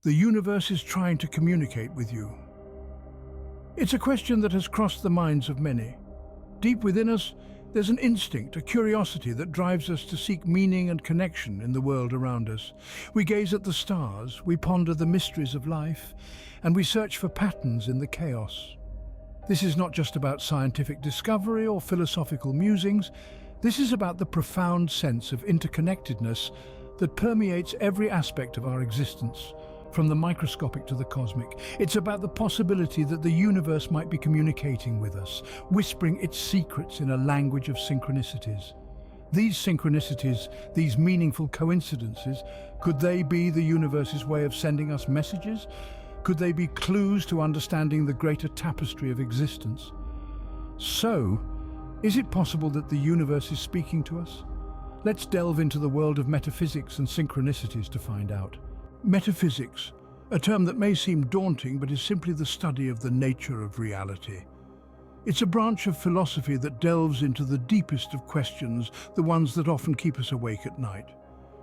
The universe is trying to communicate with you. It's a question that has crossed the minds of many. Deep within us, there's an instinct, a curiosity that drives us to seek meaning and connection in the world around us. We gaze at the stars, we ponder the mysteries of life, and we search for patterns in the chaos. This is not just about scientific discovery or philosophical musings. This is about the profound sense of interconnectedness that permeates every aspect of our existence, from the microscopic to the cosmic. It's about the possibility that the universe might be communicating with us, whispering its secrets in a language of synchronicities. These synchronicities, these meaningful coincidences, could they be the universe's way of sending us messages? Could they be clues to understanding the greater tapestry of existence? So, is it possible that the universe is speaking to us? Let's delve into the world of metaphysics and synchronicities to find out. Metaphysics, a term that may seem daunting but is simply the study of the nature of reality. It's a branch of philosophy that delves into the deepest of questions, the ones that often keep us awake at night.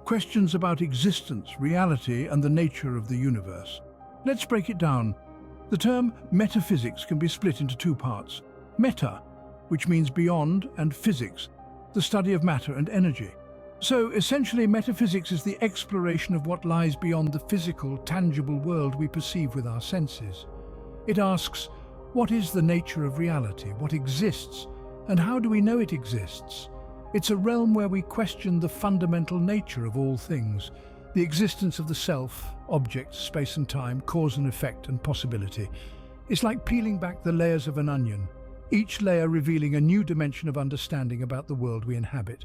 Questions about existence, reality, and the nature of the universe. Let's break it down. The term metaphysics can be split into two parts. Meta, which means beyond, and physics, the study of matter and energy. So, essentially, metaphysics is the exploration of what lies beyond the physical, tangible world we perceive with our senses. It asks, what is the nature of reality? What exists? And how do we know it exists? It's a realm where we question the fundamental nature of all things, the existence of the self, objects, space and time, cause and effect and possibility. It's like peeling back the layers of an onion, each layer revealing a new dimension of understanding about the world we inhabit.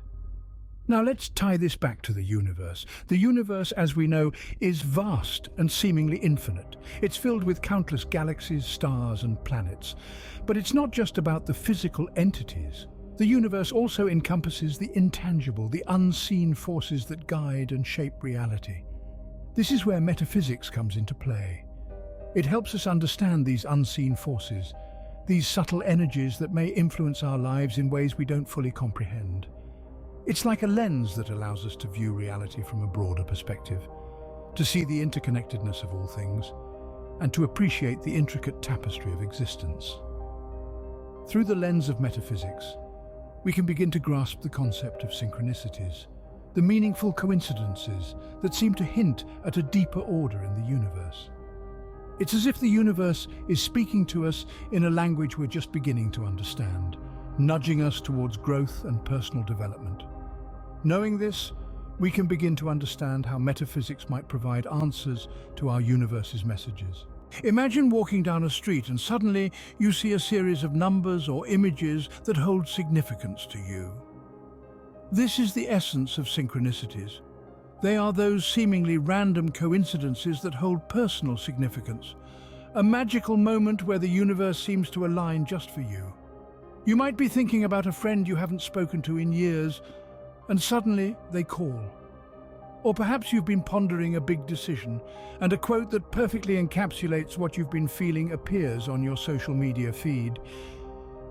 Now let's tie this back to the universe. The universe, as we know, is vast and seemingly infinite. It's filled with countless galaxies, stars and planets. But it's not just about the physical entities. The universe also encompasses the intangible, the unseen forces that guide and shape reality. This is where metaphysics comes into play. It helps us understand these unseen forces, these subtle energies that may influence our lives in ways we don't fully comprehend. It's like a lens that allows us to view reality from a broader perspective, to see the interconnectedness of all things, and to appreciate the intricate tapestry of existence. Through the lens of metaphysics, we can begin to grasp the concept of synchronicities, the meaningful coincidences that seem to hint at a deeper order in the universe. It's as if the universe is speaking to us in a language we're just beginning to understand, nudging us towards growth and personal development. Knowing this, we can begin to understand how metaphysics might provide answers to our universe's messages. Imagine walking down a street and suddenly you see a series of numbers or images that hold significance to you. This is the essence of synchronicities. They are those seemingly random coincidences that hold personal significance, a magical moment where the universe seems to align just for you. You might be thinking about a friend you haven't spoken to in years, and suddenly they call. Or perhaps you've been pondering a big decision, and a quote that perfectly encapsulates what you've been feeling appears on your social media feed.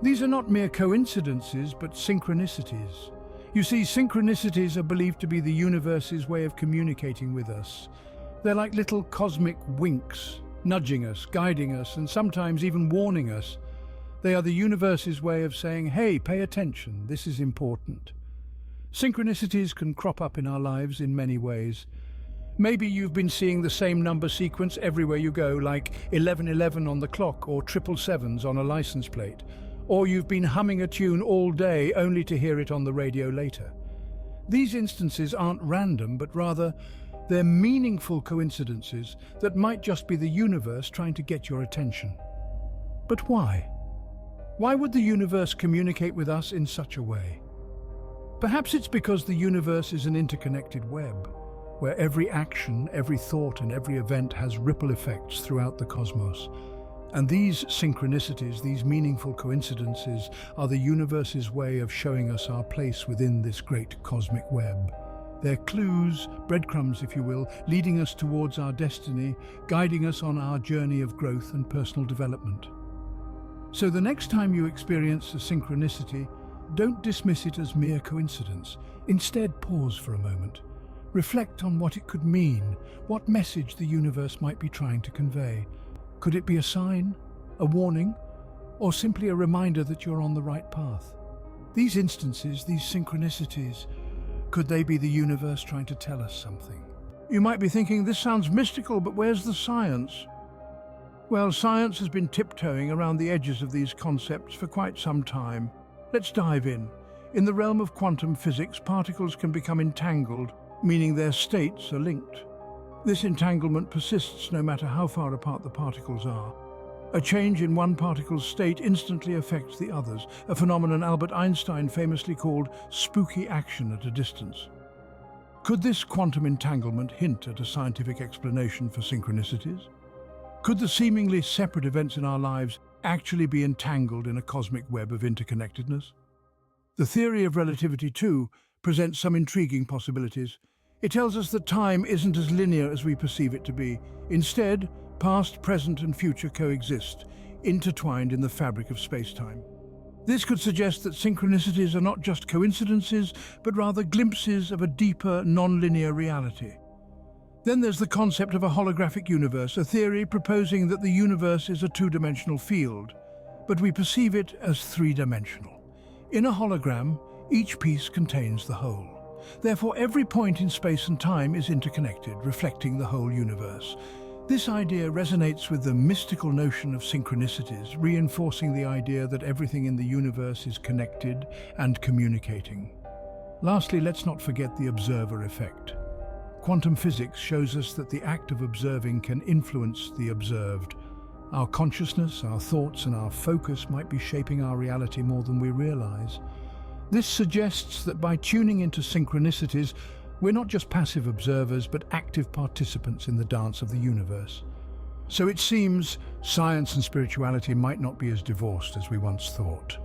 These are not mere coincidences, but synchronicities. You see, synchronicities are believed to be the universe's way of communicating with us. They're like little cosmic winks, nudging us, guiding us, and sometimes even warning us. They are the universe's way of saying, hey, pay attention, this is important. Synchronicities can crop up in our lives in many ways. Maybe you've been seeing the same number sequence everywhere you go, like 1111 on the clock or 777s on a license plate. Or you've been humming a tune all day only to hear it on the radio later. These instances aren't random, but rather they're meaningful coincidences that might just be the universe trying to get your attention. But why? Why would the universe communicate with us in such a way? Perhaps it's because the universe is an interconnected web, where every action, every thought, and every event has ripple effects throughout the cosmos. And these synchronicities, these meaningful coincidences, are the universe's way of showing us our place within this great cosmic web. They're clues, breadcrumbs if you will, leading us towards our destiny, guiding us on our journey of growth and personal development. So the next time you experience a synchronicity, don't dismiss it as mere coincidence. Instead, pause for a moment. Reflect on what it could mean, what message the universe might be trying to convey. Could it be a sign, a warning, or simply a reminder that you're on the right path? These instances, these synchronicities, could they be the universe trying to tell us something? You might be thinking, this sounds mystical, but where's the science? Well, science has been tiptoeing around the edges of these concepts for quite some time. Let's dive in. In the realm of quantum physics, particles can become entangled, meaning their states are linked. This entanglement persists no matter how far apart the particles are. A change in one particle's state instantly affects the others, a phenomenon Albert Einstein famously called spooky action at a distance. Could this quantum entanglement hint at a scientific explanation for synchronicities? Could the seemingly separate events in our lives actually be entangled in a cosmic web of interconnectedness? The theory of relativity, too, presents some intriguing possibilities. It tells us that time isn't as linear as we perceive it to be. Instead, past, present, and future coexist, intertwined in the fabric of space-time. This could suggest that synchronicities are not just coincidences, but rather glimpses of a deeper, non-linear reality. Then there's the concept of a holographic universe, a theory proposing that the universe is a two-dimensional field, but we perceive it as three-dimensional. In a hologram, each piece contains the whole. Therefore, every point in space and time is interconnected, reflecting the whole universe. This idea resonates with the mystical notion of synchronicities, reinforcing the idea that everything in the universe is connected and communicating. Lastly, let's not forget the observer effect. Quantum physics shows us that the act of observing can influence the observed. Our consciousness, our thoughts, and our focus might be shaping our reality more than we realize. This suggests that by tuning into synchronicities, we're not just passive observers, but active participants in the dance of the universe. So it seems science and spirituality might not be as divorced as we once thought.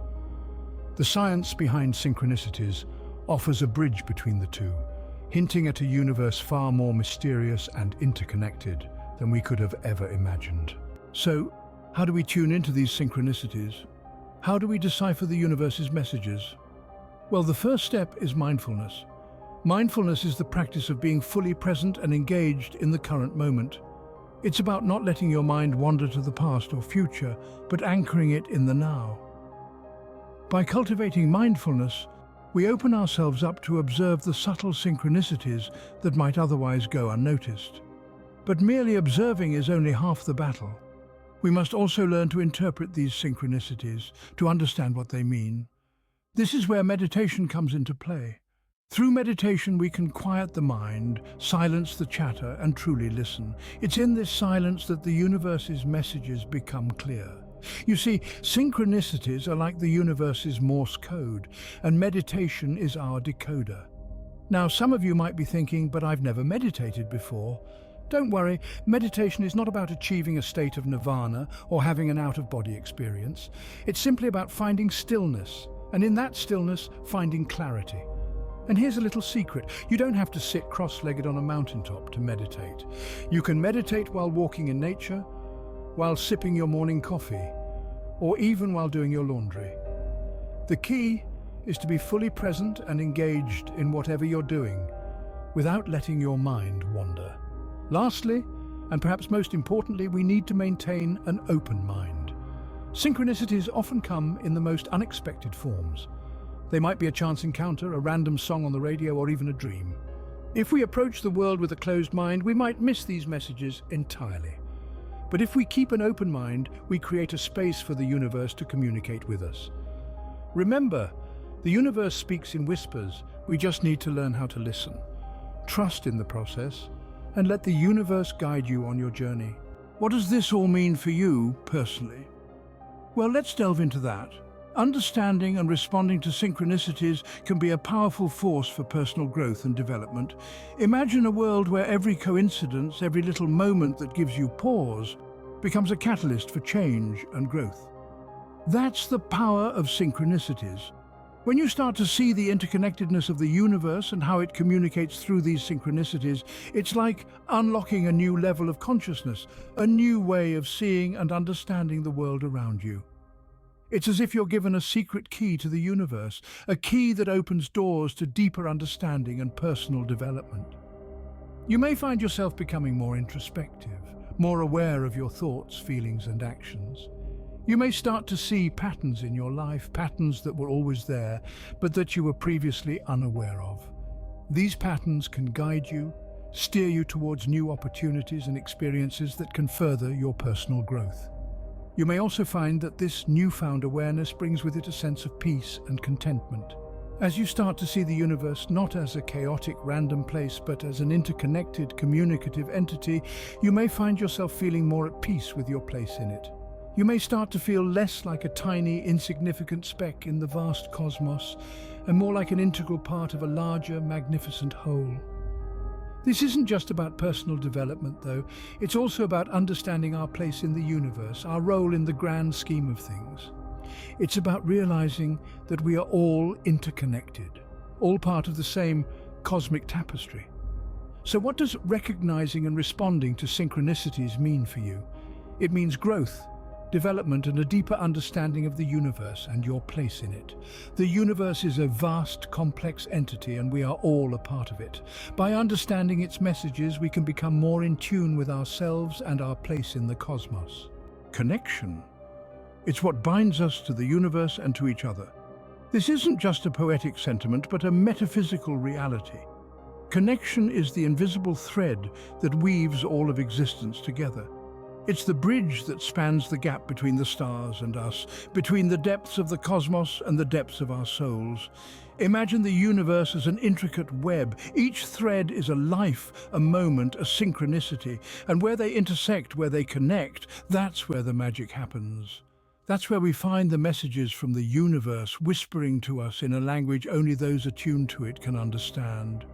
The science behind synchronicities offers a bridge between the two, hinting at a universe far more mysterious and interconnected than we could have ever imagined. So, how do we tune into these synchronicities? How do we decipher the universe's messages? Well, the first step is mindfulness. Mindfulness is the practice of being fully present and engaged in the current moment. It's about not letting your mind wander to the past or future, but anchoring it in the now. By cultivating mindfulness, we open ourselves up to observe the subtle synchronicities that might otherwise go unnoticed. But merely observing is only half the battle. We must also learn to interpret these synchronicities, to understand what they mean. This is where meditation comes into play. Through meditation, we can quiet the mind, silence the chatter, and truly listen. It's in this silence that the universe's messages become clear. You see, synchronicities are like the universe's Morse code, and meditation is our decoder. Now, some of you might be thinking, but I've never meditated before. Don't worry, meditation is not about achieving a state of nirvana or having an out-of-body experience. It's simply about finding stillness, and in that stillness, finding clarity. And here's a little secret. You don't have to sit cross-legged on a mountaintop to meditate. You can meditate while walking in nature, while sipping your morning coffee, or even while doing your laundry. The key is to be fully present and engaged in whatever you're doing, without letting your mind wander. Lastly, and perhaps most importantly, we need to maintain an open mind. Synchronicities often come in the most unexpected forms. They might be a chance encounter, a random song on the radio, or even a dream. If we approach the world with a closed mind, we might miss these messages entirely. But if we keep an open mind, we create a space for the universe to communicate with us. Remember, the universe speaks in whispers. We just need to learn how to listen. Trust in the process, and let the universe guide you on your journey. What does this all mean for you, personally? Well, let's delve into that. Understanding and responding to synchronicities can be a powerful force for personal growth and development. Imagine a world where every coincidence, every little moment that gives you pause, becomes a catalyst for change and growth. That's the power of synchronicities. When you start to see the interconnectedness of the universe and how it communicates through these synchronicities, it's like unlocking a new level of consciousness, a new way of seeing and understanding the world around you. It's as if you're given a secret key to the universe, a key that opens doors to deeper understanding and personal development. You may find yourself becoming more introspective, more aware of your thoughts, feelings, and actions. You may start to see patterns in your life, patterns that were always there, but that you were previously unaware of. These patterns can guide you, steer you towards new opportunities and experiences that can further your personal growth. You may also find that this newfound awareness brings with it a sense of peace and contentment. As you start to see the universe not as a chaotic, random place, but as an interconnected, communicative entity, you may find yourself feeling more at peace with your place in it. You may start to feel less like a tiny, insignificant speck in the vast cosmos, and more like an integral part of a larger, magnificent whole. This isn't just about personal development, though. It's also about understanding our place in the universe, our role in the grand scheme of things. It's about realizing that we are all interconnected, all part of the same cosmic tapestry. So what does recognizing and responding to synchronicities mean for you? It means growth, development, and a deeper understanding of the universe and your place in it. The universe is a vast, complex entity, and we are all a part of it. By understanding its messages, we can become more in tune with ourselves and our place in the cosmos. Connection. It's what binds us to the universe and to each other. This isn't just a poetic sentiment, but a metaphysical reality. Connection is the invisible thread that weaves all of existence together. It's the bridge that spans the gap between the stars and us, between the depths of the cosmos and the depths of our souls. Imagine the universe as an intricate web. Each thread is a life, a moment, a synchronicity, and where they intersect, where they connect, that's where the magic happens. That's where we find the messages from the universe whispering to us in a language only those attuned to it can understand.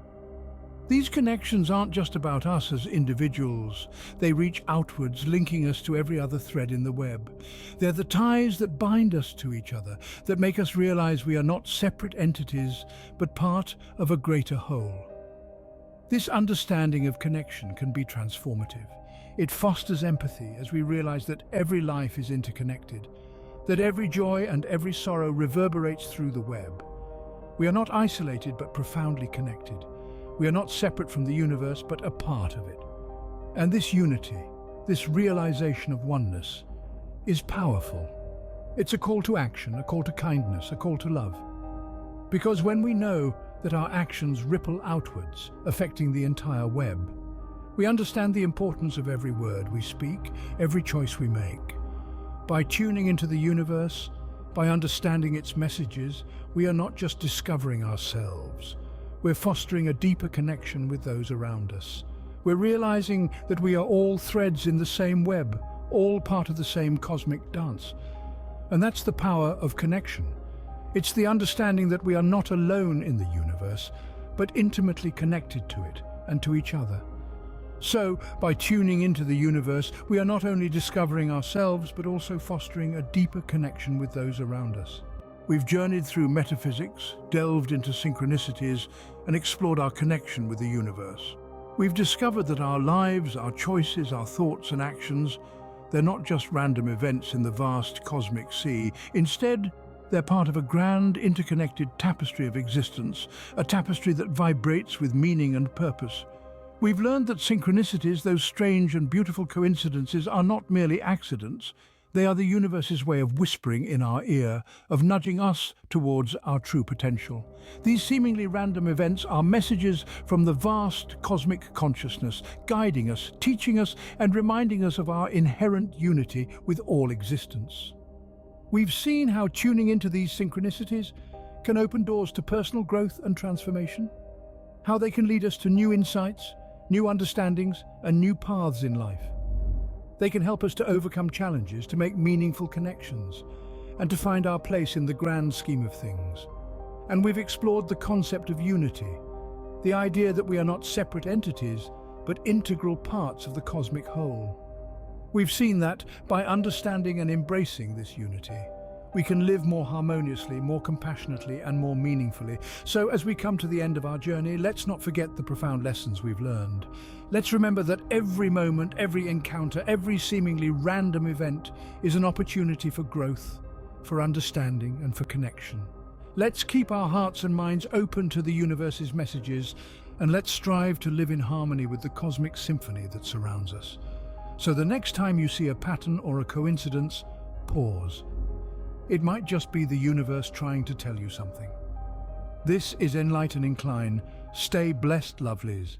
These connections aren't just about us as individuals. They reach outwards, linking us to every other thread in the web. They're the ties that bind us to each other, that make us realize we are not separate entities, but part of a greater whole. This understanding of connection can be transformative. It fosters empathy as we realize that every life is interconnected, that every joy and every sorrow reverberates through the web. We are not isolated but profoundly connected. We are not separate from the universe but a part of it. And this unity, this realization of oneness, is powerful. It's a call to action, a call to kindness, a call to love. Because when we know that our actions ripple outwards, affecting the entire web, we understand the importance of every word we speak, every choice we make. By tuning into the universe, by understanding its messages, we are not just discovering ourselves. We're fostering a deeper connection with those around us. We're realizing that we are all threads in the same web, all part of the same cosmic dance. And that's the power of connection. It's the understanding that we are not alone in the universe, but intimately connected to it and to each other. So, by tuning into the universe, we are not only discovering ourselves, but also fostering a deeper connection with those around us. We've journeyed through metaphysics, delved into synchronicities, and explored our connection with the universe. We've discovered that our lives, our choices, our thoughts and actions, they're not just random events in the vast cosmic sea. Instead, they're part of a grand, interconnected tapestry of existence, a tapestry that vibrates with meaning and purpose. We've learned that synchronicities, those strange and beautiful coincidences, are not merely accidents. They are the universe's way of whispering in our ear, of nudging us towards our true potential. These seemingly random events are messages from the vast cosmic consciousness, guiding us, teaching us, and reminding us of our inherent unity with all existence. We've seen how tuning into these synchronicities can open doors to personal growth and transformation, how they can lead us to new insights, new understandings, and new paths in life. They can help us to overcome challenges, to make meaningful connections, and to find our place in the grand scheme of things. And we've explored the concept of unity, the idea that we are not separate entities, but integral parts of the cosmic whole. We've seen that by understanding and embracing this unity, we can live more harmoniously, more compassionately, and more meaningfully. So as we come to the end of our journey, let's not forget the profound lessons we've learned. Let's remember that every moment, every encounter, every seemingly random event is an opportunity for growth, for understanding, and for connection. Let's keep our hearts and minds open to the universe's messages, and let's strive to live in harmony with the cosmic symphony that surrounds us. So the next time you see a pattern or a coincidence, pause. It might just be the universe trying to tell you something. This is Enlightening Klein. Stay blessed, lovelies.